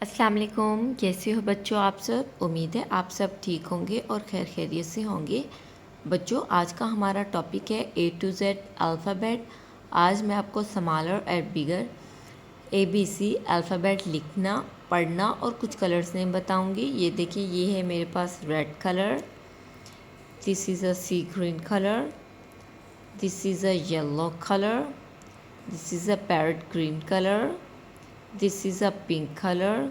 अस्सलाम वालेकुम। कैसे हो बच्चों आप सब? उम्मीद है आप सब ठीक होंगे और खैर खैरियत से होंगे। बच्चों आज का हमारा टॉपिक है A to Z अल्फ़ाबेट। आज मैं आपको smaller and bigger ABC alphabet लिखना, पढ़ना और कुछ कलर्स नेम बताऊंगी। ये देखिए, ये है मेरे पास red colour, this is a sea green colour, this is a yellow colour, this is a parrot green colour, this is a pink color,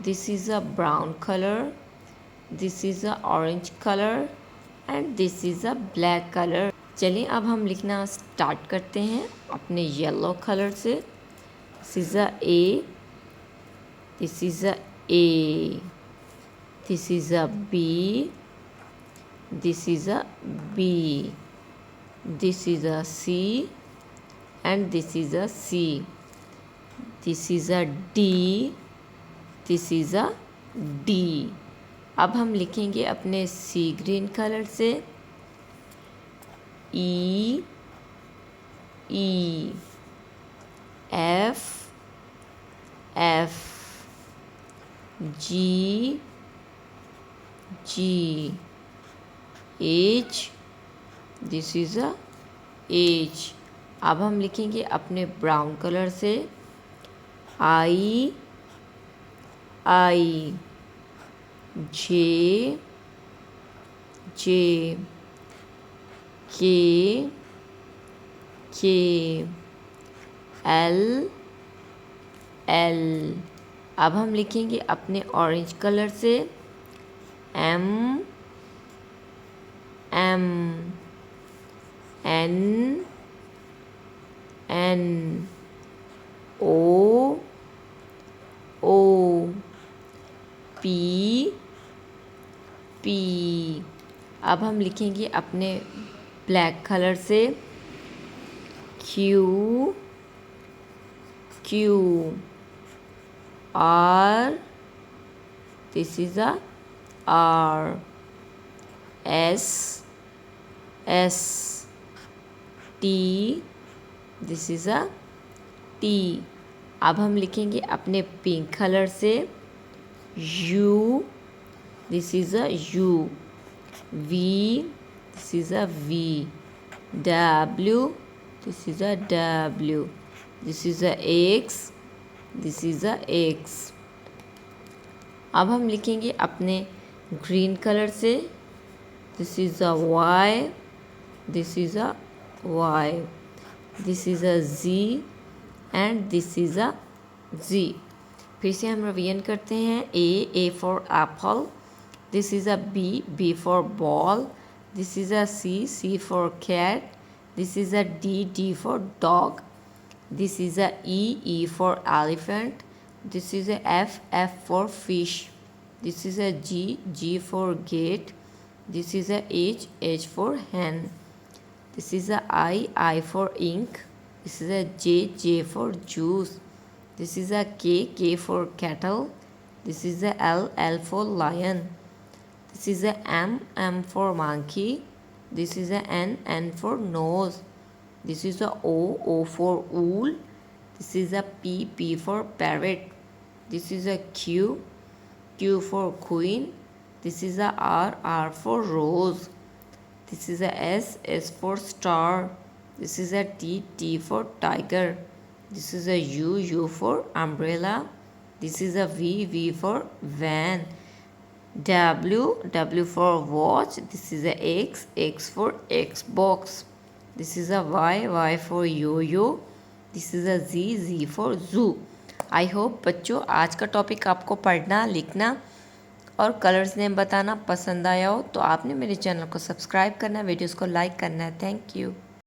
this is a brown color, this is a orange color and this is a black color। चलिए अब हम लिखना start करते हैं अपने yellow colour से। This is a A, this is a A, this is a B, this is a B, this is a C and this is a C, this is a D, this is a D. अब हम लिखेंगे अपने sea green colour से E, E, F, F, G, G, H, this is a H. अब हम लिखेंगे अपने brown colour से आई, आई, जे, जे, के, के, एल, एल। अब हम लिखेंगे अपने ऑरेंज कलर से M, M, N, N, O, O, P, P. अब हम लिखेंगे अपने ब्लैक कलर से Q, Q, R, this is a R, S, S, T, this is a T. अब हम लिखेंगे अपने पिंक कलर से U, this is a U, V, this is a V, W, this is a W, this is a X, this is a X. अब हम लिखेंगे अपने green colour से this is a Y, this is a Y, this is a G and this is a G. फिर से हम revision करते हैं। A for apple, this is a B for ball, this is a C for cat, this is a D for dog, this is a E for elephant, this is a F for fish, this is a G for gate, this is a H for hen, this is a I for ink, this is a J for juice, this is a K for kettle, this is a L for lion, this is a M for monkey, this is a N for nose, this is a O for wool, this is a P for parrot, this is a Q for queen, this is a R for rose, this is a S for star, this is a T for tiger, this is a U for umbrella, this is a V for van, W for watch, this is a X for Xbox, this is a Y for yo-yo, this is a Z for zoo। I hope बच्चों आज का topic आपको पढ़ना, लिखना और colours name बताना पसंद आया हो तो आपने मेरे चैनल को सब्सक्राइब करना है, वीडियोस को लाइक करना है। Thank you.